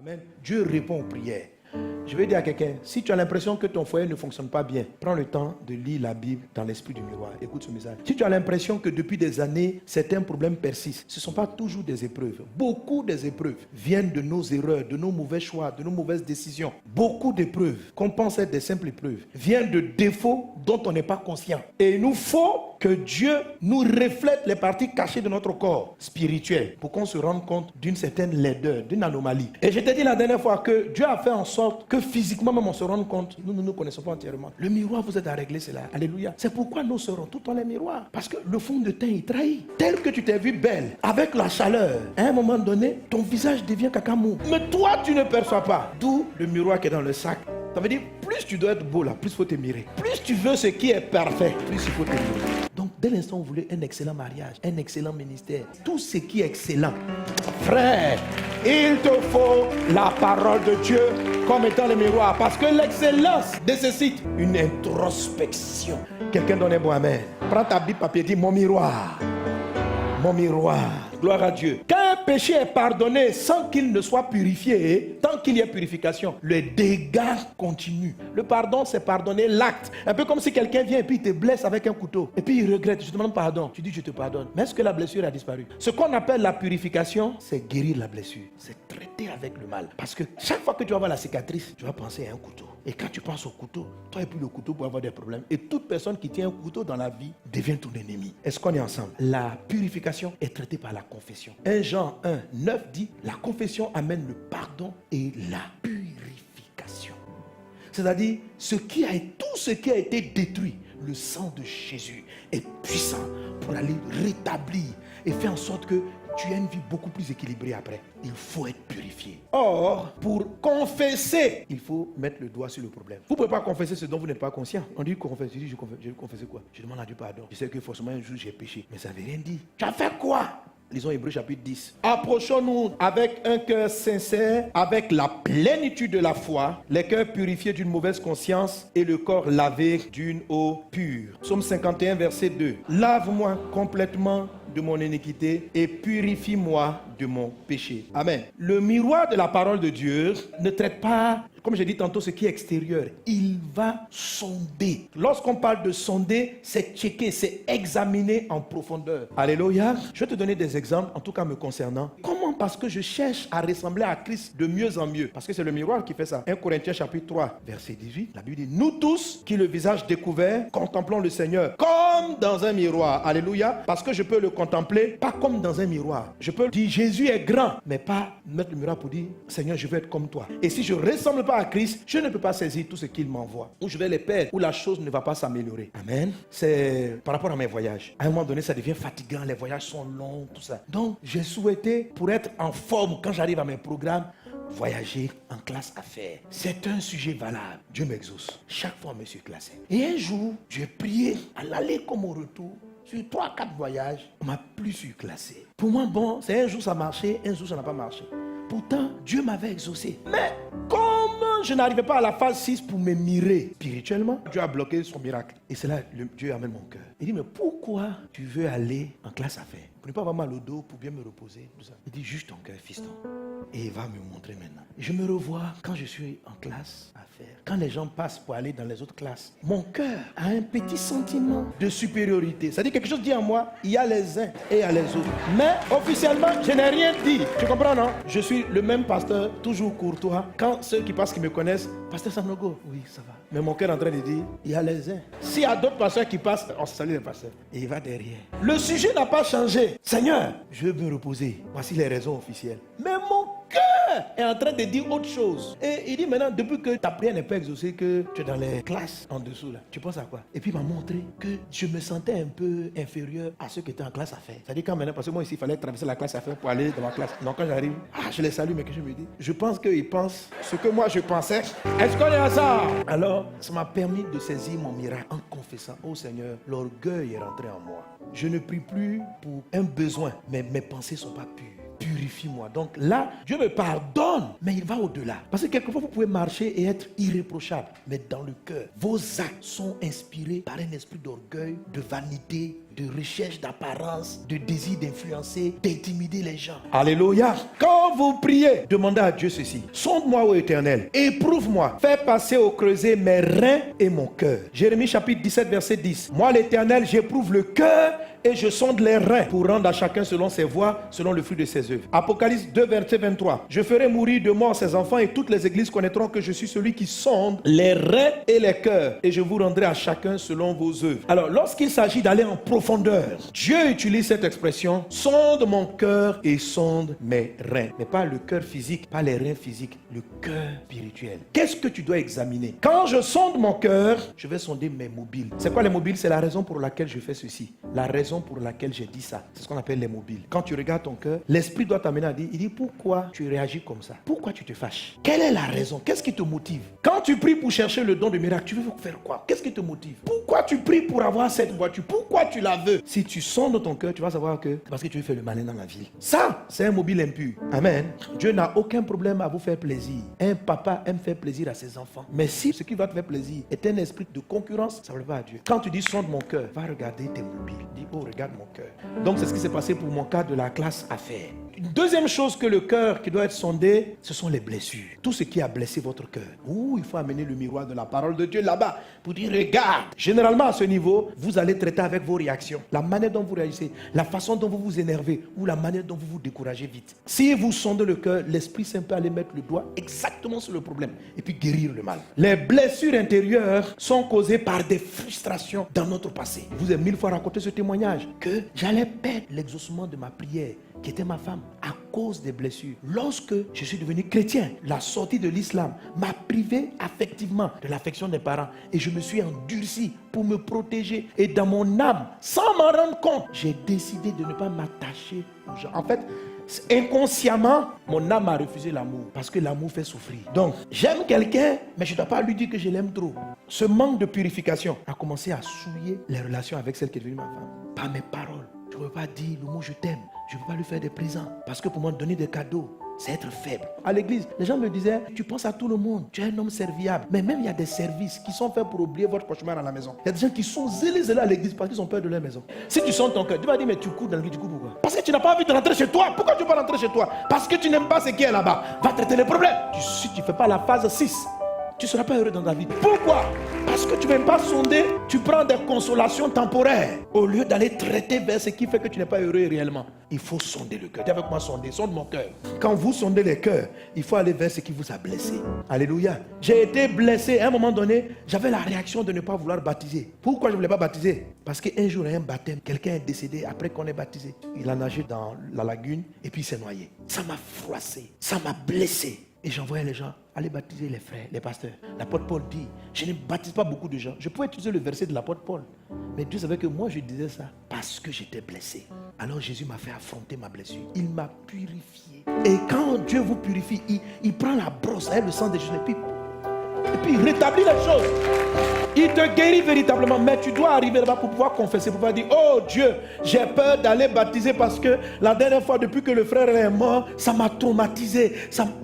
Amen. Dieu répond aux prières. Je vais dire à quelqu'un, si tu as l'impression que ton foyer ne fonctionne pas bien, prends le temps de lire la Bible dans l'esprit du miroir. Écoute ce message. Si tu as l'impression que depuis des années, certains problèmes persistent, ce ne sont pas toujours des épreuves. Beaucoup des épreuves viennent de nos erreurs, de nos mauvais choix, de nos mauvaises décisions. Beaucoup d'épreuves, qu'on pense être des simples épreuves, viennent de défauts dont on n'est pas conscient. Et il nous faut que Dieu nous reflète les parties cachées de notre corps spirituel pour qu'on se rende compte d'une certaine laideur, d'une anomalie. Et je t'ai dit la dernière fois que Dieu a fait en sorte que physiquement même on se rende compte, nous ne nous connaissons pas entièrement. Le miroir vous aide à régler cela. Alléluia. C'est pourquoi nous serons tout dans les miroirs. Parce que le fond de teint il trahit. Tel que tu t'es vu belle, avec la chaleur, à un moment donné, ton visage devient cacamou. Mais toi tu ne perçois pas. D'où le miroir qui est dans le sac. Ça veut dire, plus tu dois être beau là, plus il faut te mirer. Plus tu veux ce qui est parfait, plus il faut te mirer. Donc, dès l'instant où vous voulez un excellent mariage, un excellent ministère, tout ce qui est excellent, frère, il te faut la parole de Dieu comme étant le miroir. Parce que l'excellence nécessite une introspection. Quelqu'un donne un bon amen. Prends ta Bible papier, dis mon miroir. Mon miroir. Gloire à Dieu. Quand un péché est pardonné sans qu'il ne soit purifié, tant qu'il y a purification, le dégât continue. Le pardon, c'est pardonner l'acte. Un peu comme si quelqu'un vient et puis il te blesse avec un couteau. Et puis il regrette, je te demande pardon. Tu dis je te pardonne. Mais est-ce que la blessure a disparu? Ce qu'on appelle la purification, c'est guérir la blessure. C'est traiter avec le mal. Parce que chaque fois que tu vas voir la cicatrice, tu vas penser à un couteau. Et quand tu penses au couteau, toi et puis le couteau pour avoir des problèmes. Et toute personne qui tient un couteau dans la vie devient ton ennemi. Est-ce qu'on est ensemble? La purification est traitée par la confession. 1 Jean 1, 9 dit, la confession amène le pardon et la purification. C'est-à-dire, tout ce qui a été détruit, le sang de Jésus est puissant pour aller rétablir et faire en sorte que tu as une vie beaucoup plus équilibrée après. Il faut être purifié. Or, pour confesser, il faut mettre le doigt sur le problème. Vous ne pouvez pas confesser ce dont vous n'êtes pas conscient. On dit confesse. Je dis, je vais confesser quoi? Je demande à Dieu pardon. Je sais que forcément un jour j'ai péché. Mais ça ne veut rien dire. Tu as fait quoi? Lisons Hébreux chapitre 10. Approchons-nous avec un cœur sincère, avec la plénitude de la foi, les cœurs purifiés d'une mauvaise conscience et le corps lavé d'une eau pure. Psaume 51, verset 2. Lave-moi complètement de mon iniquité et purifie-moi de mon péché. Amen. Le miroir de la parole de Dieu ne traite pas, comme j'ai dit tantôt, ce qui est extérieur. Il va sonder. Lorsqu'on parle de sonder, c'est checker, c'est examiner en profondeur. Alléluia. Je vais te donner des exemples, en tout cas me concernant. Comment? Parce que je cherche à ressembler à Christ de mieux en mieux. Parce que c'est le miroir qui fait ça. 1 Corinthiens chapitre 3, verset 18. La Bible dit, nous tous qui le visage découvert, contemplons le Seigneur comme dans un miroir. Alléluia. Parce que je peux le contempler, pas comme dans un miroir. Je peux dire, Jésus est grand, mais pas mettre le miroir pour dire, Seigneur, je veux être comme toi. Et si je ne ressemble pas à Christ, je ne peux pas saisir tout ce qu'il m'envoie. Ou je vais les perdre, ou la chose ne va pas s'améliorer. Amen. C'est par rapport à mes voyages. À un moment donné, ça devient fatigant, les voyages sont longs, tout ça. Donc, j'ai souhaité, pour être en forme quand j'arrive à mes programmes, voyager en classe affaires. C'est un sujet valable. Dieu m'exauce. Chaque fois, je me suis classé. Et un jour, j'ai prié à l'aller comme au retour. Sur 3-4 voyages, on m'a plus surclassé. Pour moi, bon, c'est un jour ça marchait, un jour ça n'a pas marché. Pourtant, Dieu m'avait exaucé. Mais comme je n'arrivais pas à la phase 6 pour me mirer spirituellement, Dieu a bloqué son miracle. Et c'est là que Dieu amène mon cœur. Il dit, mais pourquoi tu veux aller en classe affaires? Pour ne pas avoir mal au dos, pour bien me reposer, tout ça. Il dit, juste ton cœur, fiston. Et il va me montrer maintenant. Et je me revois quand je suis en classe affaires. Quand les gens passent pour aller dans les autres classes, mon cœur a un petit sentiment de supériorité. C'est-à-dire quelque chose dit en moi, il y a les uns et il y a les autres. Mais officiellement, je n'ai rien dit. Tu comprends, non? Je suis le même pasteur, toujours courtois. Quand ceux qui passent, qui me connaissent, pasteur Sanogo, oui, ça va. Mais mon cœur est en train de dire, il y a les uns. S'il y a d'autres pasteurs qui passent, on salue les pasteurs. Et il va derrière. Le sujet n'a pas changé. Seigneur, je veux me reposer. Voici les raisons officielles. Mais mon cœur est en train de dire autre chose. Et il dit maintenant, depuis que ta prière n'est pas exaucée, que tu es dans les classes en dessous là, tu penses à quoi? Et puis il m'a montré que je me sentais un peu inférieur à ceux qui étaient en classe affaires. C'est-à-dire quand maintenant, parce que moi ici, il fallait traverser la classe affaires pour aller dans ma classe. Donc quand j'arrive, je les salue, mais que je me dis, je pense qu'ils pensent ce que moi je pensais. Est-ce qu'on est ensemble? Alors, ça m'a permis de saisir mon miracle en confessant, oh Seigneur, l'orgueil est rentré en moi. Je ne prie plus pour un besoin, mais mes pensées ne sont pas pures. Purifie-moi. Donc là, Dieu me pardonne, mais il va au-delà. Parce que quelquefois, vous pouvez marcher et être irréprochable, mais dans le cœur, vos actes sont inspirés par un esprit d'orgueil, de vanité, de recherche d'apparence, de désir d'influencer, d'intimider les gens. Alléluia. Quand vous priez, demandez à Dieu ceci. Sonde-moi, ô Éternel, éprouve-moi, fais passer au creuset mes reins et mon cœur. Jérémie chapitre 17, verset 10. Moi, l'Éternel, j'éprouve le cœur et je sonde les reins pour rendre à chacun selon ses voies, selon le fruit de ses œuvres. Apocalypse 2, verset 23. Je ferai mourir de mort ses enfants et toutes les églises connaîtront que je suis celui qui sonde les reins et les cœurs et je vous rendrai à chacun selon vos œuvres. Alors, lorsqu'il s'agit d'aller en profondeur, Dieu utilise cette expression, sonde mon cœur et sonde mes reins. Mais pas le cœur physique, pas les reins physiques, le cœur spirituel. Qu'est-ce que tu dois examiner? Quand je sonde mon cœur, je vais sonder mes mobiles. C'est quoi les mobiles? C'est la raison pour laquelle je fais ceci. La raison pour laquelle j'ai dit ça, c'est ce qu'on appelle les mobiles. Quand tu regardes ton cœur, l'esprit doit t'amener à dire, il dit pourquoi tu réagis comme ça? Pourquoi tu te fâches? Quelle est la raison? Qu'est-ce qui te motive? Quand tu pries pour chercher le don de miracle, tu veux faire quoi? Qu'est-ce qui te motive? Pourquoi tu pries pour avoir cette voiture? Pourquoi tu la veux? Si tu sondes ton cœur, tu vas savoir que c'est parce que tu veux faire le malin dans la ville. Ça, c'est un mobile impur. Amen. Dieu n'a aucun problème à vous faire plaisir. Un papa aime faire plaisir à ses enfants. Mais si ce qui va te faire plaisir est un esprit de concurrence, ça ne veut pas à Dieu. Quand tu dis sonde mon cœur, va regarder tes mobiles. Dis, oh, regarde mon cœur. Donc c'est ce qui s'est passé pour mon cas de la classe affaires. Une deuxième chose que le cœur qui doit être sondé, ce sont les blessures. Tout ce qui a blessé votre cœur. Ouh, il faut amener le miroir de la parole de Dieu là-bas pour dire regarde. Généralement à ce niveau, vous allez traiter avec vos réactions. La manière dont vous réagissez, la façon dont vous vous énervez ou la manière dont vous vous découragez vite. Si vous sondez le cœur, l'Esprit Saint peut aller mettre le doigt exactement sur le problème et puis guérir le mal. Les blessures intérieures sont causées par des frustrations dans notre passé. Je vous ai 1000 fois raconté ce témoignage que j'allais perdre l'exaucement de ma prière qui était ma femme, à cause des blessures. Lorsque je suis devenu chrétien, la sortie de l'islam m'a privé affectivement de l'affection des parents et je me suis endurci pour me protéger. Et dans mon âme, sans m'en rendre compte, j'ai décidé de ne pas m'attacher aux gens. En fait, inconsciemment, mon âme a refusé l'amour parce que l'amour fait souffrir. Donc, j'aime quelqu'un, mais je ne dois pas lui dire que je l'aime trop. Ce manque de purification a commencé à souiller les relations avec celle qui est devenue ma femme. Par mes paroles. Je ne peux pas dire le mot je t'aime. Je ne peux pas lui faire des présents. Parce que pour moi, donner des cadeaux, c'est être faible. À l'église, les gens me disaient, tu penses à tout le monde. Tu es un homme serviable. Mais même il y a des services qui sont faits pour oublier votre cauchemar à la maison. Il y a des gens qui sont zélés à l'église parce qu'ils ont peur de leur maison. Si tu sens ton cœur, tu vas dire, mais tu cours dans l'église, tu cours pourquoi? Parce que tu n'as pas envie de rentrer chez toi. Pourquoi tu ne veux pas rentrer chez toi? Parce que tu n'aimes pas ce qui est là-bas. Va traiter les problèmes. Si tu ne fais pas la phase 6, tu ne seras pas heureux dans ta vie. Pourquoi? Parce que tu ne viens pas sonder, tu prends des consolations temporaires au lieu d'aller traiter vers ce qui fait que tu n'es pas heureux réellement. Il faut sonder le cœur. Dis avec moi, sonder, sonde mon cœur. Quand vous sondez les cœurs, il faut aller vers ce qui vous a blessé. Alléluia. J'ai été blessé. À un moment donné, j'avais la réaction de ne pas vouloir baptiser. Pourquoi je ne voulais pas baptiser? Parce qu'un jour, il y a un baptême, quelqu'un est décédé après qu'on ait baptisé. Il a nagé dans la lagune et puis il s'est noyé. Ça m'a froissé, ça m'a blessé. Et j'envoyais les gens aller baptiser les frères, les pasteurs. L'apôtre Paul dit, je ne baptise pas beaucoup de gens. Je pouvais utiliser le verset de l'apôtre Paul. Mais Dieu savait que moi je disais ça parce que j'étais blessé. Alors Jésus m'a fait affronter ma blessure. Il m'a purifié. Et quand Dieu vous purifie, il prend la brosse, le sang de Jésus, et puis il rétablit les choses. Il te guérit véritablement, mais tu dois arriver là-bas pour pouvoir confesser, pour pouvoir dire, oh Dieu, j'ai peur d'aller baptiser parce que la dernière fois, depuis que le frère est mort, ça m'a traumatisé.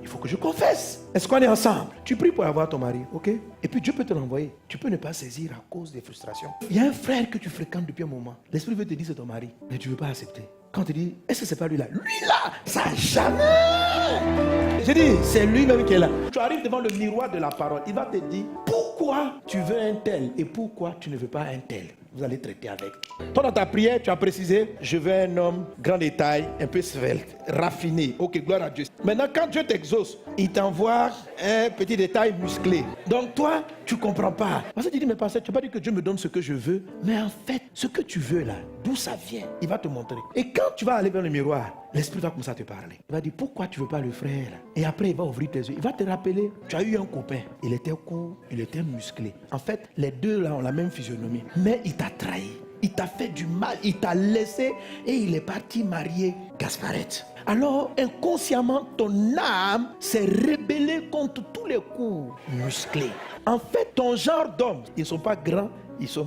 Il faut que je confesse. Est-ce qu'on est ensemble? Tu pries pour avoir ton mari, ok? Et puis Dieu peut te l'envoyer. Tu peux ne pas saisir à cause des frustrations. Il y a un frère que tu fréquentes depuis un moment. L'esprit veut te dire c'est ton mari, mais tu ne veux pas accepter. Quand tu dis, est-ce que c'est pas lui là? Lui là, ça jamais. J'ai dit, c'est lui-même qui est là. Tu arrives devant le miroir de la parole. Il va te dire, pourquoi tu veux un tel et pourquoi tu ne veux pas un tel? Vous allez traiter avec. Toi, dans ta prière, tu as précisé, je veux un homme grand détail, un peu svelte, raffiné. Ok, gloire à Dieu. Maintenant, quand Dieu t'exauce, il t'envoie un petit détail musclé. Donc toi, tu ne comprends pas. Parce que tu dis, mais pasteur, tu n'as pas dit que Dieu me donne ce que je veux. Mais en fait, ce que tu veux là, d'où ça vient, il va te montrer. Et quand tu vas aller vers le miroir, l'esprit va commencer à te parler. Il va dire, pourquoi tu ne veux pas le frère là? Et après, il va ouvrir tes yeux. Il va te rappeler, tu as eu un copain. Il était court, il était musclé. En fait, les deux là ont la même physionomie. Mais il t'a trahi. Il t'a fait du mal, il t'a laissé et il est parti marier Gasparette. Alors, inconsciemment, ton âme s'est rébellée contre tous les coups musclés. En fait, ton genre d'homme, ils ne sont pas grands,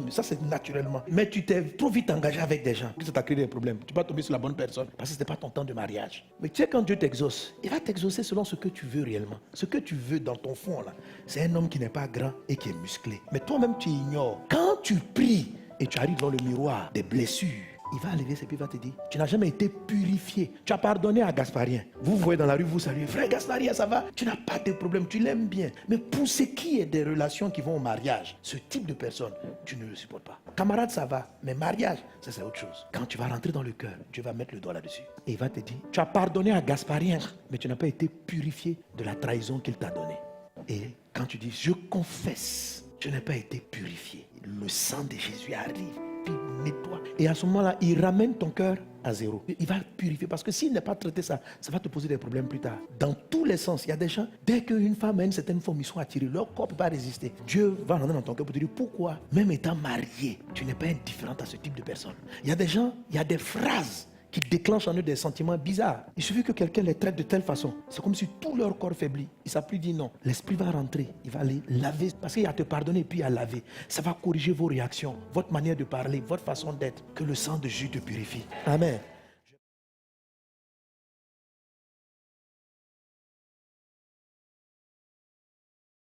ça c'est naturellement. Mais tu t'es trop vite engagé avec des gens, ça t'a créé des problèmes. Tu vas tomber sur la bonne personne parce que ce n'était pas ton temps de mariage. Mais tu sais, quand Dieu t'exauce, il va t'exaucer selon ce que tu veux réellement. Ce que tu veux dans ton fond là, c'est un homme qui n'est pas grand et qui est musclé. Mais toi-même tu ignores. Quand tu pries, et tu arrives dans le miroir des blessures, il va lever ses pieds, il va te dire, tu n'as jamais été purifié. Tu as pardonné à Gasparien. Vous voyez dans la rue, vous saluez, frère Gasparien, ça va? Tu n'as pas de problème, tu l'aimes bien. Mais pour ce qui est des relations qui vont au mariage, ce type de personne, tu ne le supportes pas. Camarade, ça va, mais mariage, ça c'est autre chose. Quand tu vas rentrer dans le cœur, Dieu va mettre le doigt là-dessus. Et il va te dire, tu as pardonné à Gasparien, mais tu n'as pas été purifié de la trahison qu'il t'a donnée. Et quand tu dis, je confesse, je n'ai pas été purifié. Le sang de Jésus arrive, puis nettoie. Et à ce moment-là, il ramène ton cœur à zéro. Il va purifier parce que s'il n'est pas traité ça va te poser des problèmes plus tard. Dans tous les sens, il y a des gens, dès qu'une femme a une certaine forme, ils sont attirés. Leur corps ne peut pas résister. Dieu va rentrer dans ton cœur pour te dire pourquoi, même étant marié, tu n'es pas indifférente à ce type de personne. Il y a des gens, il y a des phrases qui déclenchent en eux des sentiments bizarres. Il suffit que quelqu'un les traite de telle façon. C'est comme si tout leur corps faiblit. Ils ne savent plus dire non. L'esprit va rentrer. Il va aller laver. Parce qu'il y a à te pardonner et puis à laver. Ça va corriger vos réactions, votre manière de parler, votre façon d'être. Que le sang de Jésus te purifie. Amen.